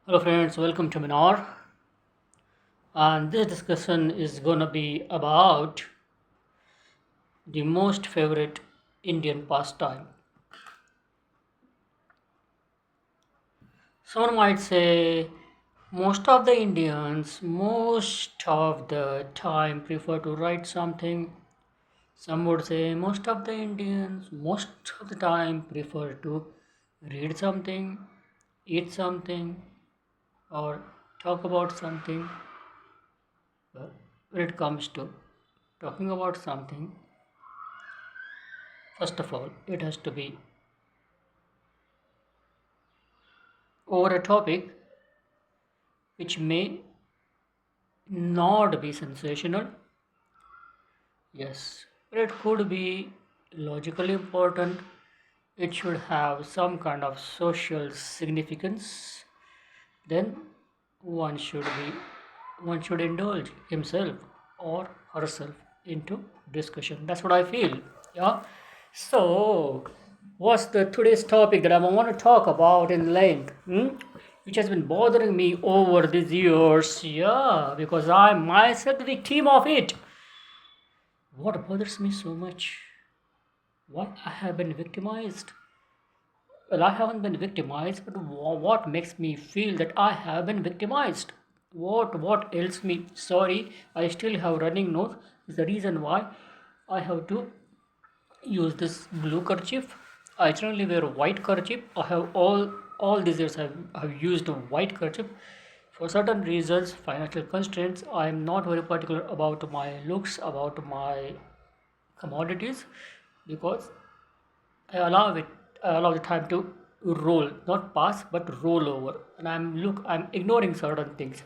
Hello friends, welcome to Minar. And this discussion is gonna be about the most favorite Indian pastime. Someone might say most of the Indians most of the time prefer to write something. Some would say most of the Indians most of the time prefer to read something, eat something, or talk about something. But when it comes to talking about something, first of all, it has to be over a topic which may not be sensational. Yes, but it could be logically important. It should have some kind of social significance. Then one should be one should indulge himself or herself into discussion. That's what I feel. Yeah. So, what's the today's topic that I want to talk about in length? Which has been bothering me over these years. Yeah, because I'm myself the victim of it. What bothers me so much? Why I have been victimized? Well, I haven't been victimized, but what makes me feel that I have been victimized? What ails me? Sorry, I still have running nose. Is the reason why I have to use this blue kerchief. I generally wear a white kerchief. I have all these years I've used a white kerchief. For certain reasons, financial constraints, I am not very particular about my looks, about my commodities, because I allow the time to roll, not pass, but roll over. And I'm ignoring certain things.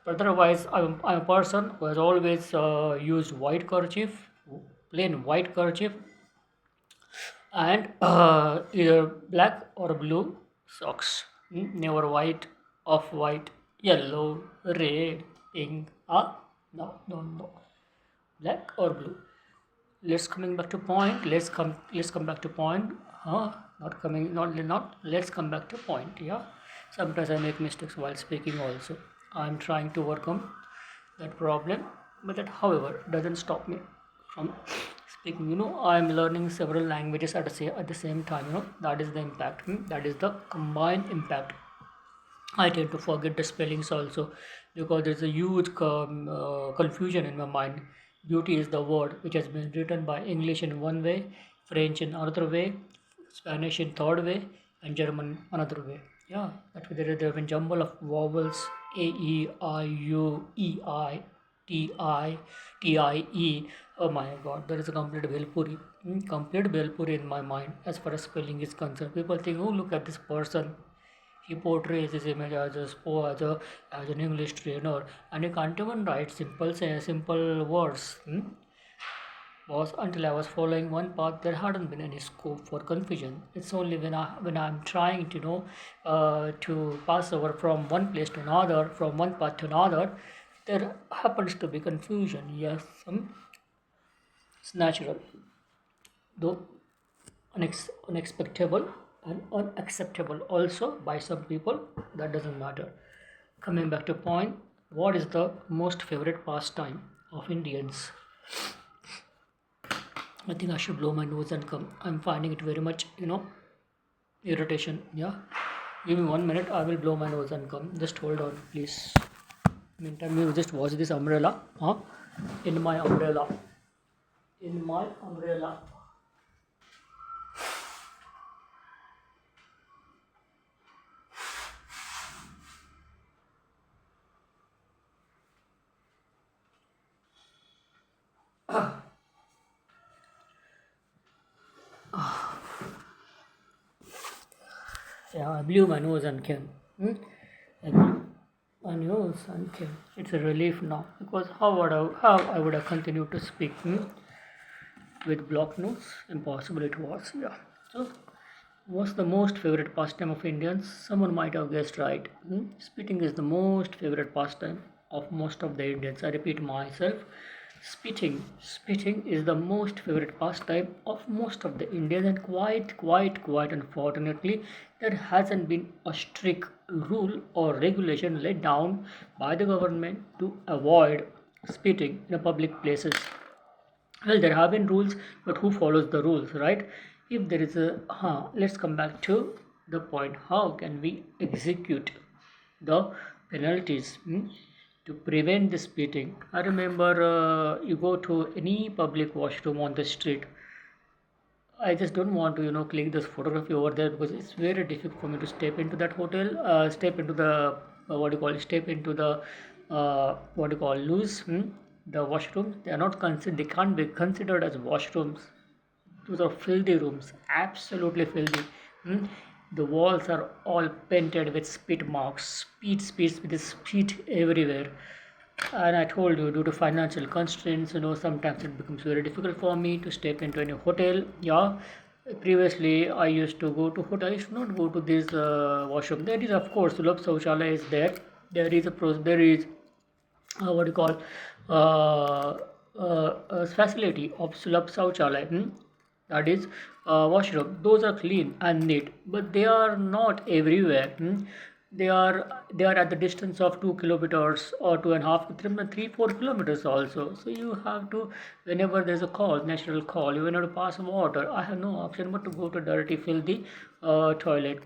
But otherwise, I'm a person who has always used white kerchief, plain white kerchief, and either black or blue socks. Never white, off white, yellow, red, pink. No. Black or blue. Let's coming back to point. Let's come back to point. Not coming. Not. Let's come back to point. Yeah. Sometimes I make mistakes while speaking. Also, I'm trying to overcome that problem, but that, however, doesn't stop me from speaking. I'm learning several languages at the same time. That is the impact. That is the combined impact. I tend to forget the spellings also, because there's a huge confusion in my mind. Beauty is the word which has been written by English in one way, French in another way, Spanish in third way, and German another way. Yeah, that way there have been jumble of vowels: A, E, I, U, E, I, T, I, T, I, E. Oh my God, there is a complete Belpuri. Complete Belpuri in my mind as far as spelling is concerned. People think, oh, look at this person, he portrays his image as as an English trainer, and he can't even write simple words. Was until I was following one path, there hadn't been any scope for confusion. It's only when I'm trying to to pass over from one place to another, from one path to another, there happens to be confusion. Yes, it's natural, though unexpectable and unacceptable also by some people. That doesn't matter. Coming back to point, what is the most favorite pastime of Indians? I think I should blow my nose and come. I'm finding it very much, irritation. Yeah, give me 1 minute. I will blow my nose and come. Just hold on, please. Meantime, you just watch this umbrella. In my umbrella. In my umbrella. Yeah, I blew my nose and came. I blew my nose and came. It's a relief now, because how I would have continued to speak with blocked nose? Impossible it was. Yeah. So, what's the most favorite pastime of Indians? Someone might have guessed right. Spitting is the most favorite pastime of most of the Indians. I repeat myself. Spitting is the most favorite pastime of most of the Indians, and quite unfortunately, there hasn't been a strict rule or regulation laid down by the government to avoid spitting in public places. Well, there have been rules, but who follows the rules, right? If there is a, let's come back to the point. How can we execute the penalties to prevent the spitting? I remember you go to any public washroom on the street. I just don't want to, click this photography over there because it's very difficult for me to step into that hotel, step into the what do you call it, step into the what do you call loose the washroom. They are not considered. They can't be considered as washrooms. Those are filthy rooms, absolutely filthy. Hmm. The walls are all painted with spit marks, with the spit everywhere. And I told you, due to financial constraints, sometimes it becomes very difficult for me to step into any hotel. Yeah, previously I used to go to hotel. I used to not go to this washroom. There is, of course, Sulabh Sauchalaya is there. There is what do you call facility of Sulabh Sauchalaya. That is washroom. Those are clean and neat, but they are not everywhere. They are at the distance of 2 kilometers or 2.5 to 3, 4 kilometers also. So you have to, whenever there's a call, natural call, you will have to pass water. I have no option but to go to dirty, filthy toilet.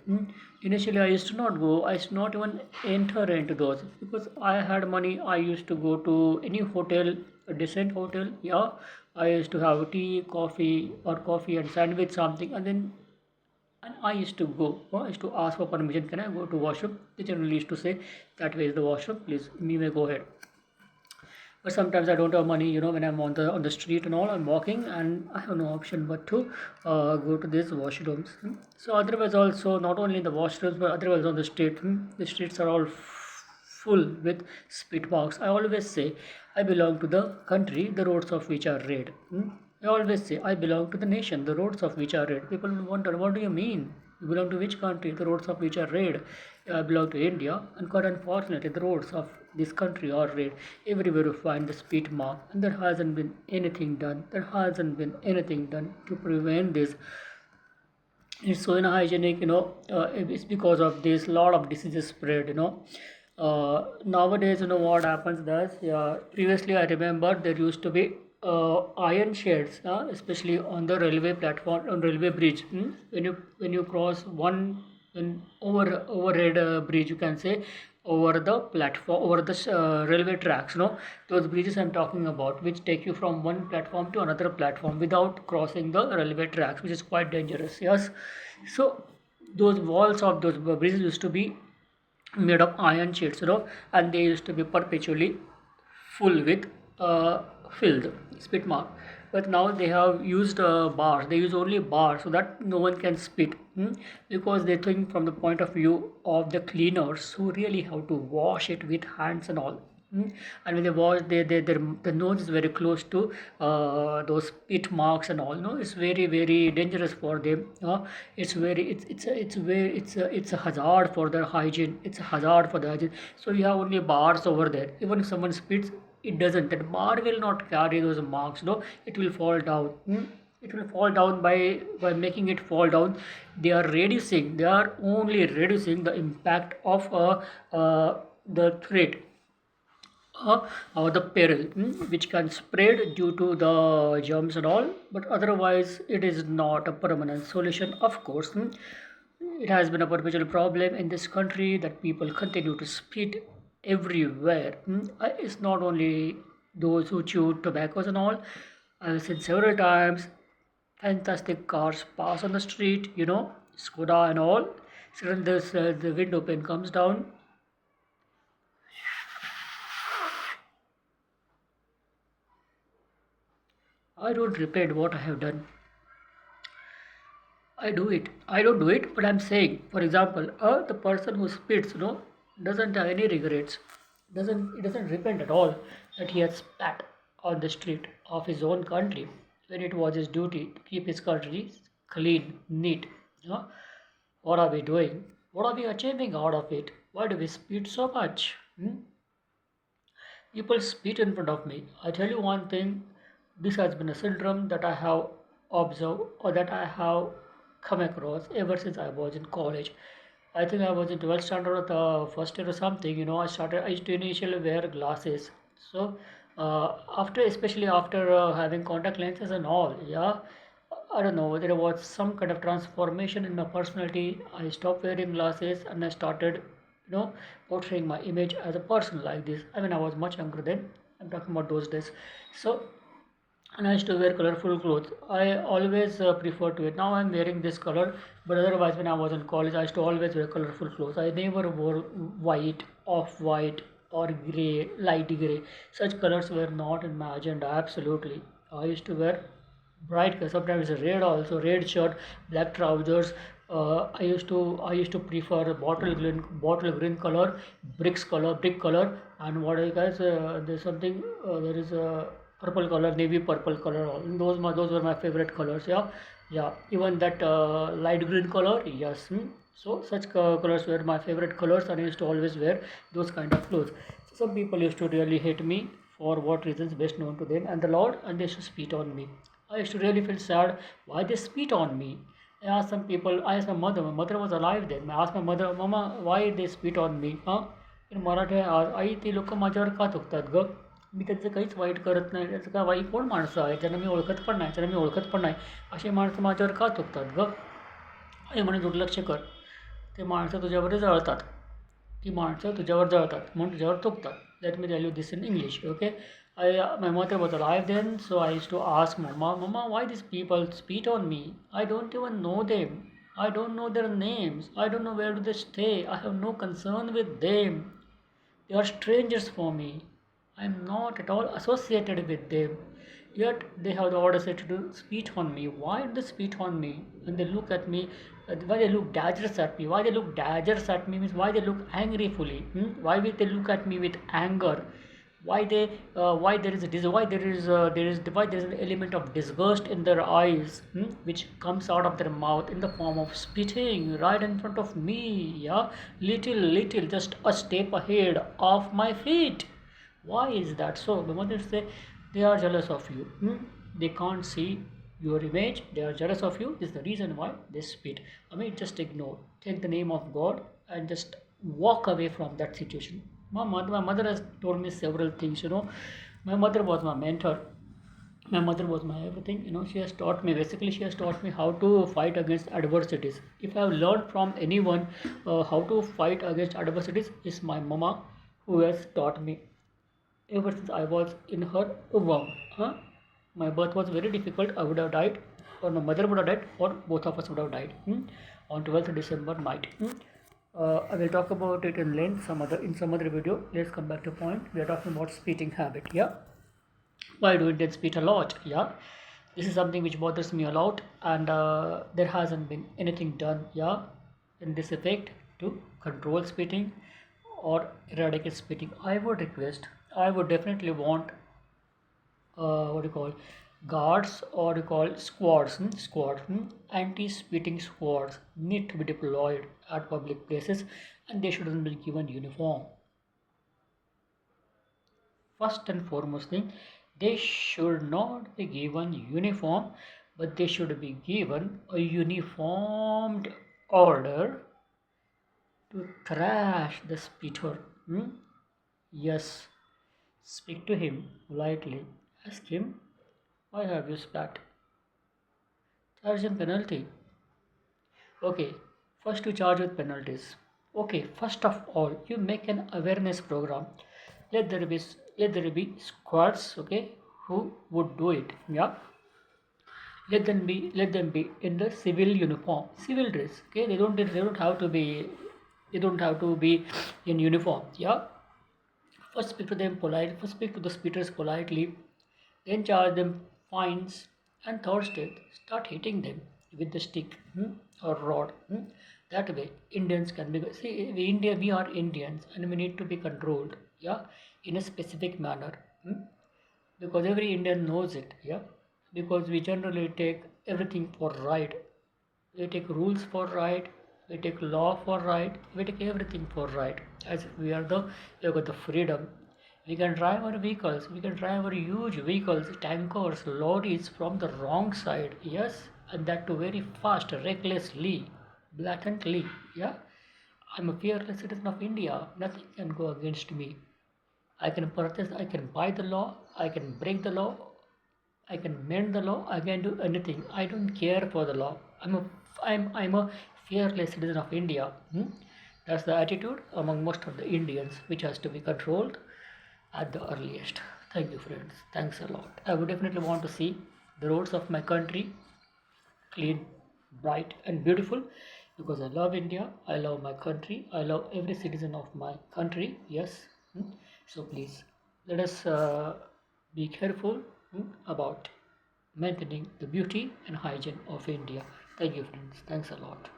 Initially, I used to not go. I used to not even enter into those because I had money. I used to go to any hotel, a decent hotel. Yeah, I used to have tea, coffee and sandwich something, and I used to go. I used to ask for permission. Can I go to washroom? They generally used to say, "That way is the washroom. Please, you may go ahead." But sometimes I don't have money. When I'm on the street and all, I'm walking, and I have no option but to go to these washrooms. So otherwise, also not only the washrooms, but otherwise on the street, the streets are all full with spit marks. I always say I belong to the country, the roads of which are red. I always say I belong to the nation, the roads of which are red. People will wonder, what do you mean? You belong to which country? The roads of which are red. I belong to India, and quite unfortunately, the roads of this country are red. Everywhere you find the spit mark, and there hasn't been anything done. There hasn't been anything done to prevent this. It's so unhygienic, it's because of this lot of diseases spread, nowadays, what happens does, yeah, previously I remember there used to be iron sheds, especially on the railway platform, on railway bridge. When you cross one, overhead bridge, you can say, over the platform, over the railway tracks, those bridges I'm talking about, which take you from one platform to another platform without crossing the railway tracks, which is quite dangerous. Yes, so those walls of those bridges used to be made of iron sheets, and they used to be perpetually full with uh, filled spit mark. But now they have used bars. They use only bars so that no one can spit, because they think from the point of view of the cleaners who really have to wash it with hands and all. And when they wash, the nose is very close to those spit marks and all. No, it's very dangerous for them. It's a hazard for their hygiene. It's a hazard for the hygiene. So you have only bars over there. Even if someone spits, it doesn't. That bar will not carry those marks. No, it will fall down. It will fall down by making it fall down. They are reducing. They are only reducing the impact of the threat or the peril, which can spread due to the germs and all, but otherwise it is not a permanent solution, of course. It has been a perpetual problem in this country that people continue to spit everywhere. It's not only those who chew tobaccos and all. I've seen several times fantastic cars pass on the street, Skoda and all. Suddenly the window pane comes down. I don't repent what I have done. I do it. I don't do it, but I'm saying, for example, the person who spits, doesn't have any regrets. He doesn't repent at all that he has spat on the street of his own country when it was his duty to keep his country clean, neat. You know, what are we doing? What are we achieving out of it? Why do we spit so much? People spit in front of me. I tell you one thing, this has been a syndrome that I have observed, or that I have come across ever since I was in college. I think I was in 12th standard or the first year or something. I used to initially wear glasses. So after, especially after having contact lenses and all, yeah, I don't know, there was some kind of transformation in my personality. I stopped wearing glasses and I started, portraying my image as a person like this. I mean, I was much younger then. I'm talking about those days. So, and I used to wear colorful clothes. I always prefer to it. Now I'm wearing this color, but otherwise, when I was in college, I used to always wear colorful clothes. I never wore white, off white, or gray, light gray. Such colors were not in my agenda. Absolutely, I used to wear bright color. Sometimes red also, red shirt, black trousers. I used to prefer bottle green color, brick color, and what I guys there's something there is a purple color, navy purple color. Those were my favorite colors. Yeah, yeah. Even that light green color. Yes. So such colors were my favorite colors, and I used to always wear those kind of clothes. Some people used to really hate me for what reasons best known to them and the Lord, and they used to spit on me. I used to really feel sad why they spit on me. I asked my mother. My mother was alive then. I asked my mother, Mama, why they spit on me? In Marathi आई ते लोक माझ्यावर का थुकतात ग. मी त्यांचं काहीच white करत नाही. त्याचं का वाईट कोण माणसं आहे ज्यांना मी ओळखत पण नाही, ज्यांना मी ओळखत पण नाही, असे माणसं माझ्यावर का थुकतात ग. आई म्हणे दुर्लक्ष कर, ते माणसं तुझ्यावर जळतात, ती माणसं तुझ्यावर जळतात म्हणून तुझ्यावर थुकतात. Let me tell you this in English. Okay. My mother was alive then, so I used to ask Mama, why these people spit on me? I don't even know them. I don't know their names. I don't know where do they stay. I have no concern with them. They are strangers for me. I am not at all associated with them. Yet they have the audacity to spit on me. Why do they spit on me? When they look at me, why they look daggers at me? Why they look daggers at me means why they look angryfully. Why will they look at me with anger? Why there is a why there is an element of disgust in their eyes, which comes out of their mouth in the form of spitting right in front of me. Yeah, little just a step ahead of my feet. Why is that so? The mother say they are jealous of you. They can't see your image. They are jealous of you. This is the reason why they spit. I mean, just ignore, take the name of God, and just walk away from that situation. My mother has told me several things. My mother was my mentor. My mother was my everything. She has taught me how to fight against adversities. If I have learned from anyone how to fight against adversities, is my mama, who has taught me ever since I was in her womb. My birth was very difficult. I would have died, or my mother would have died, or both of us would have died, on 12th December night. I will talk about it in length in some other video. Let's come back to point. We are talking about spitting habit. Yeah, why do Indians spit a lot? Yeah, this is something which bothers me a lot, and there hasn't been anything done. Yeah, in this effect to control spitting or eradicate spitting. I would definitely want what do you call guards, or you call squads. Anti-spitting squads need to be deployed at public places, and they shouldn't be given uniform. First and foremost thing, they should not be given uniform, but they should be given a uniformed order to thrash the spitter. Yes, speak to him politely. Ask him, why have you spat? Charge him penalty. Okay, first to charge with penalties. Okay, first of all, you make an awareness program. Let there be squads, okay, who would do it. Yeah, let them be in the civil uniform, civil dress. Okay, they don't have to be in uniform. Yeah, first speak to the speakers politely, then charge them fines, and third start hitting them with the stick, or rod. That way, Indians can be. See, we are Indians, and we need to be controlled. Yeah, in a specific manner, because every Indian knows it. Yeah, because we generally take everything for right. We take rules for right. We take law for right. We take everything for right. As we have got the freedom. We can drive our vehicles, we can drive our huge vehicles, tankers, lorries from the wrong side, yes, and that too very fast, recklessly, blatantly, yeah. I'm a fearless citizen of India. Nothing can go against me. I can protest, I can buy the law, I can break the law, I can mend the law, I can do anything. I don't care for the law. I'm a fearless citizen of India. That's the attitude among most of the Indians, which has to be controlled at the earliest. Thank you, friends. Thanks a lot. I would definitely want to see the roads of my country clean, bright, and beautiful because I love India, I love my country, I love every citizen of my country. Yes. So please let us be careful about maintaining the beauty and hygiene of India. Thank you, friends. Thanks a lot.